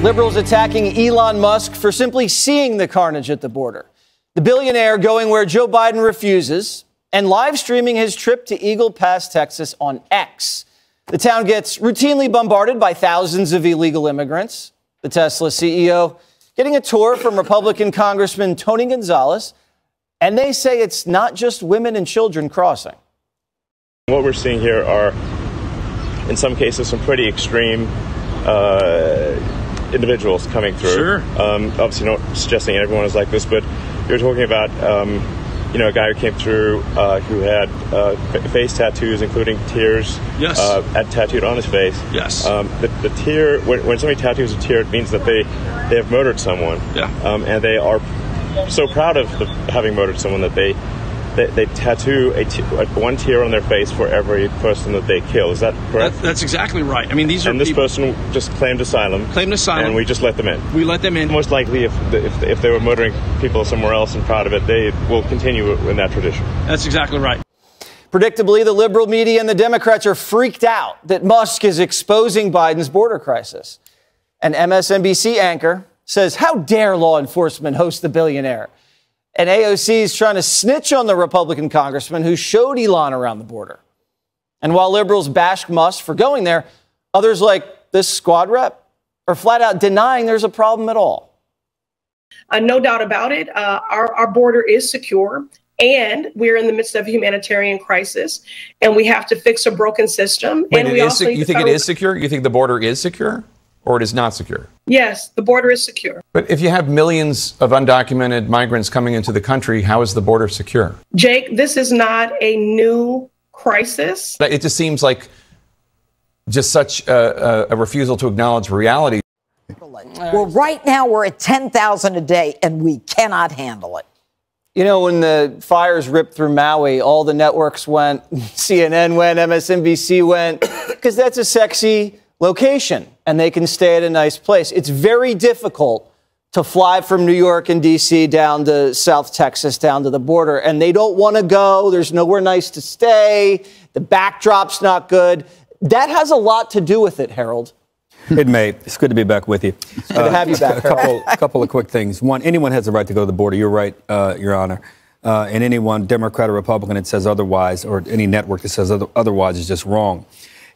Liberals attacking Elon Musk for simply seeing the carnage at the border. The billionaire going where Joe Biden refuses and live streaming his trip to Eagle Pass, Texas on X. The town gets routinely bombarded by thousands of illegal immigrants. The Tesla CEO getting a tour from Republican Congressman Tony Gonzalez. And they say it's not just women and children crossing. What we're seeing here are, in some cases, some pretty extreme individuals coming through. Sure. Obviously not suggesting everyone is like this, but you're talking about, a guy who came through who had face tattoos, including tears. Yes. Had tattooed on his face. Yes. The tear, when somebody tattoos a tear, it means that they have murdered someone. Yeah. And they are so proud of having murdered someone that they tattoo one tear on their face for every person that they kill. Is that correct? That's exactly right. I mean, these are and this person just claimed asylum. And we just let them in. We let them in. Most likely, if they were murdering people somewhere else and proud of it, they will continue in that tradition. That's exactly right. Predictably, the liberal media and the Democrats are freaked out that Musk is exposing Biden's border crisis. An MSNBC anchor says, "How dare law enforcement host the billionaire?" And AOC is trying to snitch on the Republican congressman who showed Elon around the border. And while liberals bash Musk for going there, others like this squad rep are flat out denying there's a problem at all. No doubt about it. Our border is secure, and we're in the midst of a humanitarian crisis, and we have to fix a broken system. Wait, and you think it is secure? You think the border is secure? Or it is not secure? Yes, the border is secure. But if you have millions of undocumented migrants coming into the country, how is the border secure? Jake, this is not a new crisis. It just seems like just such a refusal to acknowledge reality. Well, right now we're at 10,000 a day, and we cannot handle it. You know, when the fires ripped through Maui, all the networks went, CNN went, MSNBC went, because that's a sexy location and they can stay at a nice place. It's very difficult to fly from New York and D.C. down to South Texas, down to the border, and they don't want to go. There's nowhere nice to stay. The backdrop's not good. That has a lot to do with it, Harold. It may. It's good to be back with you. Good to have you back, Harold. A couple of quick things. One, anyone has the right to go to the border. You're right, Your Honor. And anyone, Democrat or Republican, that says otherwise, or any network that says otherwise is just wrong.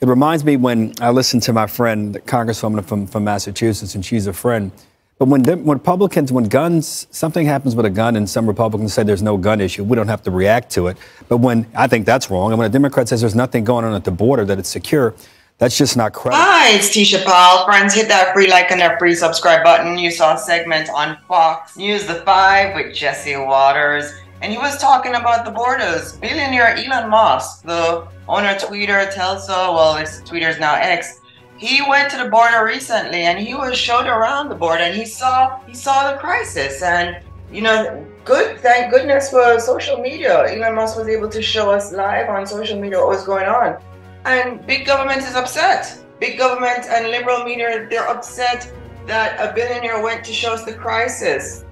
It reminds me when I listened to my friend, the Congresswoman from Massachusetts, and she's a friend. But when Republicans, when something happens with a gun and some Republicans say there's no gun issue, we don't have to react to it. But I think that's wrong. And when a Democrat says there's nothing going on at the border, that it's secure, that's just not credible. Hi, it's Tisha Powell. Friends, hit that free like and that free subscribe button. You saw a segment on Fox News The 5 with Jessee Watters. And he was talking about the borders. Billionaire Elon Musk, the owner of Twitter, Telsa, well, Twitter is now X. He went to the border recently, and he was showed around the border, and he saw the crisis. And thank goodness for social media. Elon Musk was able to show us live on social media what was going on. And big government is upset. Big government and liberal media, they're upset that a billionaire went to show us the crisis.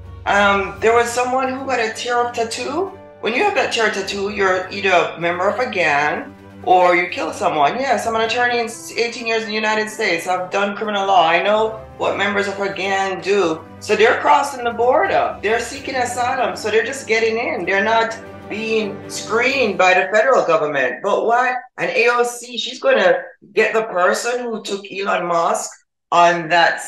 There was someone who had a tear-up tattoo. When you have that tear tattoo, you're either a member of a gang or you kill someone. Yes, I'm an attorney in 18 years in the United States. I've done criminal law. I know what members of a gang do. So they're crossing the border. They're seeking asylum. So they're just getting in. They're not being screened by the federal government. But why? And AOC, she's going to get the person who took Elon Musk on that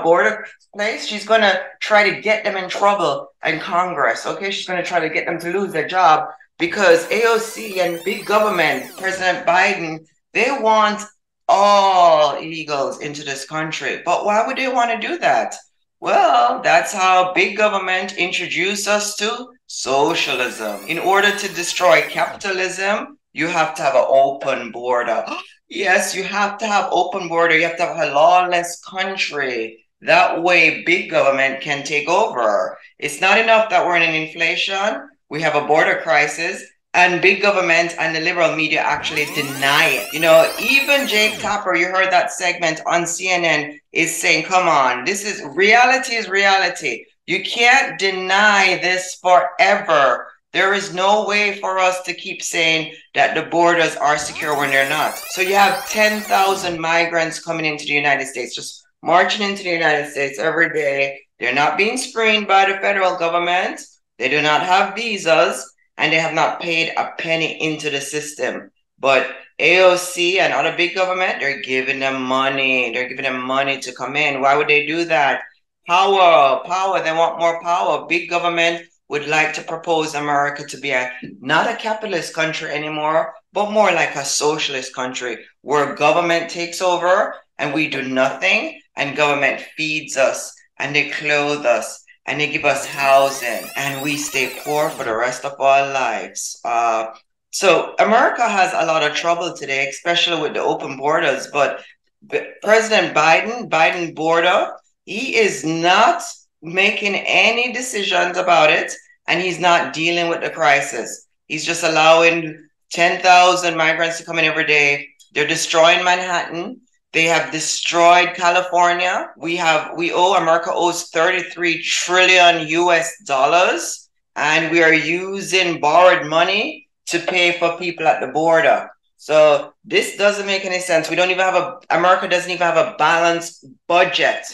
border place. She's going to try to get them in trouble in Congress. Okay, she's going to try to get them to lose their job because AOC and big government, President Biden, they want all illegals into this country. But why would they want to do that? Well, that's how big government introduced us to socialism. In order to destroy capitalism, you have to have an open border. Yes, you have to have open border. You have to have a lawless country. That way, big government can take over. It's not enough that we're in an inflation. We have a border crisis, and big government and the liberal media actually deny it. Even Jake Tapper, you heard that segment on CNN, is saying, come on, reality is reality. You can't deny this forever. There is no way for us to keep saying that the borders are secure when they're not. So you have 10,000 migrants coming into the United States, just marching into the United States every day. They're not being screened by the federal government. They do not have visas, and they have not paid a penny into the system. But AOC and other big government, they're giving them money. They're giving them money to come in. Why would they do that? Power. They want more power. Big government would like to propose America to be not a capitalist country anymore, but more like a socialist country where government takes over and we do nothing, and government feeds us and they clothe us and they give us housing and we stay poor for the rest of our lives. So America has a lot of trouble today, especially with the open borders. But President Biden border, he is not making any decisions about it, and he's not dealing with the crisis. He's just allowing 10,000 migrants to come in every day. They're destroying Manhattan. They have destroyed California. America owes 33 trillion US, and we are using borrowed money to pay for people at the border. So this doesn't make any sense. America doesn't even have a balanced budget.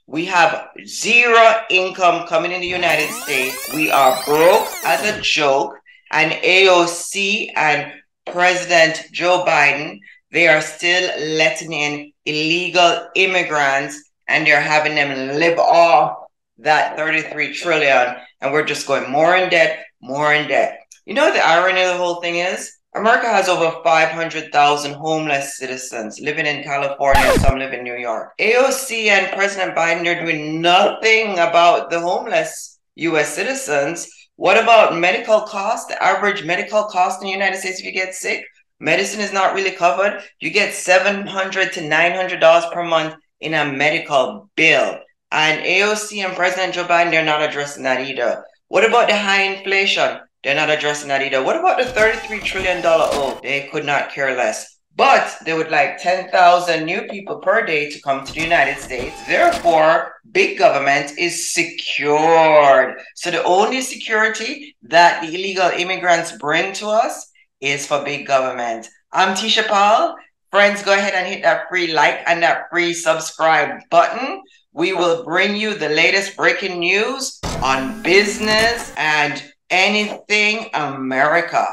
We have zero income coming in the United States. We are broke as a joke. And AOC and President Joe Biden, they are still letting in illegal immigrants, and they're having them live off that 33 trillion. And we're just going more in debt, more in debt. You know what the irony of the whole thing is? America has over 500,000 homeless citizens living in California. Some live in New York. AOC and President Biden, they're doing nothing about the homeless U.S. citizens. What about medical costs? The average medical cost in the United States if you get sick, medicine is not really covered. You get $700 to $900 per month in a medical bill. And AOC and President Joe Biden, they're not addressing that either. What about the high inflation? They're not addressing that either. What about the $33 trillion owe? They could not care less. But they would like 10,000 new people per day to come to the United States. Therefore, big government is secured. So the only security that the illegal immigrants bring to us is for big government. I'm Tisha Paul. Friends, go ahead and hit that free like and that free subscribe button. We will bring you the latest breaking news on business and anything America.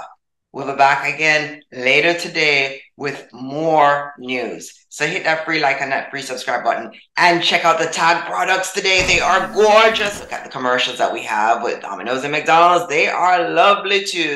We'll be back again later today with more news. So hit that free like and that free subscribe button and check out the tag products today. They are gorgeous. Look at the commercials that we have with Domino's and McDonald's. They are lovely too.